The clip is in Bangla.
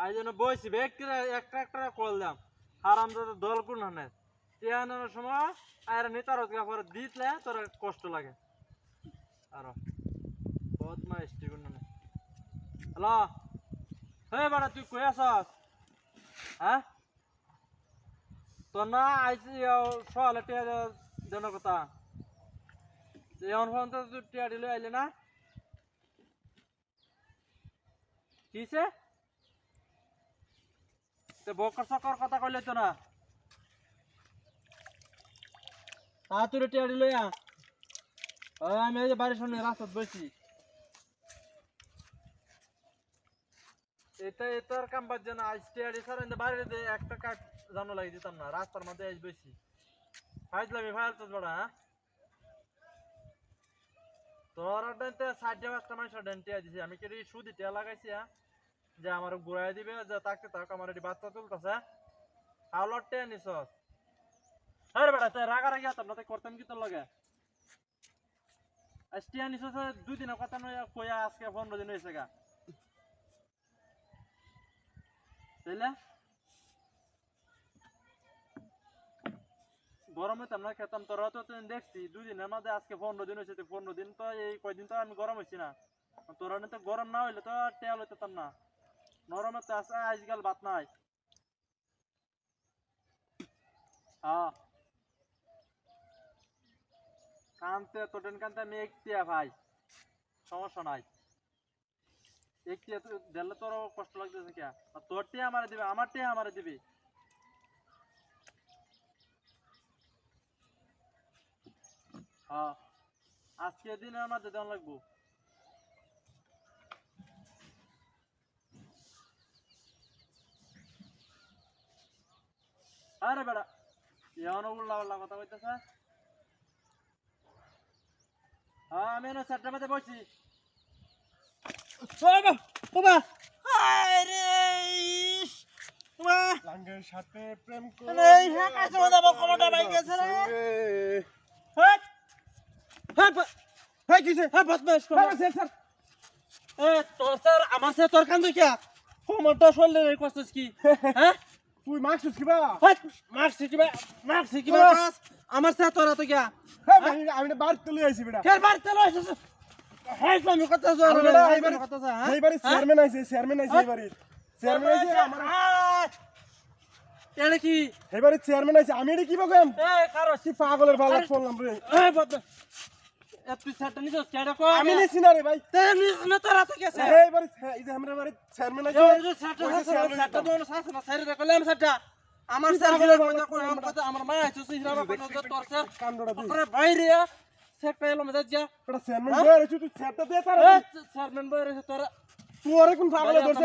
আই জন্য বইছি ব্যক্তিরা একটা একটা কল দাম হারাম দাদা দল কোন হানে টিয়ানোর সময় আর নেতার করে দিতলে তোর কষ্ট লাগে আর বহুত মা স্টি কোন না হ্যালো হে বাড়া তুই কই আছস হ্যাঁ তো না আইছি সকালে টিয়া দেন কথা এমন ফোন তো তুই টিয়া দিলে আইলে না কিসে তো বকর সকর কথা কইলে তো না তুই টিয়া দিলে আমি এই যে বাড়ির সামনে রাস্তায় বসি এটা এটার কাম বাদ জানা আজ টিয়া দি স্যার বাইরে একটা কাট জানো লাগি দিতাম না রাস্তার মধ্যে আজ বসি ফাইজলামি ফাইলতো বড়া তোর ডেন্টে 60 মানুষের ডেন্টে দিছি আমি কি সুদি টিয়া লাগাইছি যে আমার ঘুরাই দিবে যে তাকে তাক আমার এটি বাচ্চা তুলতেছে হাওলার টিয়া নিছস আরে বেটা তুই রাগারাগি আতাম না তাই করতাম কি তোর লগে আজ টিয়া নিছস 2 দিনের কথা নয় কইয়া আজকে 15 দিন হইছে গা তাইলে গরমে তো আমরা খেতাম তোর তো দেখছি 2 দিনের মধ্যে আজকে 15 দিন হয়েছে 15 দিন তো এই কয়দিন তো আমি গরম হইছি না তোর তো গরম না হইলে তো টেল হইতাম না নরমে তো আছে আজকাল বাত নাই হ্যাঁ কানতে তোটেন কানতে আমি একটিয়া ভাই সমস্যা নাই একটিয়া তো দিলে তোর কষ্ট লাগতেছে কে তোর টিয়া আমারে দিবে আমার টিয়া আমারে দিবি হ্যাঁ আজকে দিনের মধ্যে দেওয়া লাগবো আরে বেড়া এমন উল্লা উল্লা কথা কইতেছে হ্যাঁ আমি এনে চারটার মধ্যে বসছি লাঙ্গের সাথে প্রেম করে এই হ্যাঁ কাছে ওদা বকমটা ভাই গেছে রে হ্যাঁ হ্যাঁ হ্যাঁ কিছে হ্যাঁ বদমাশ কর স্যার এ তোর স্যার আমার সে তোর কান দুইয়া কমটা শুনলে রে কষ্টস কি হ্যাঁ তুই মারছিস কিবা মারছি কিবা আমার সে তোরা তো গিয়া হ্যাঁ আমি বাড়ি তুলে আইছি বেটা কেন বাড়তে লইছিস হ্যাঁ আমি কথা জোর রে কথা হ্যাঁ এই বাড়ি চেয়ারম্যান আইছে এই বাড়ি চেয়ারম্যান আইছে আমার এটা কি এই বাড়ি চেয়ারম্যান আইছে আমি এটা কি বললাম এই কারো কি পাগলের বালা শুনলাম রে এই বদনা তুই সেটা নিছস কেডা কো আমি নিছি না রে ভাই তে নিছ না তোরা তো গেছে এই বাড়ি এই যে আমরা বাড়ি চেয়ারম্যান আইছে এই যে সেটা দোনো সাথে না সাইরে দেখলাম সেটা আমার সাথে কথা আমার মা আছে সিরা বাবা নজর তোর স্যার কান্দড়া দি আরে বাইরে সেটা এলো মে যা এটা চেয়ারম্যান বয় রে তুই সেটা দে তার চেয়ারম্যান বাইরে তোরা তুই আরে কোন পাগল ধরছ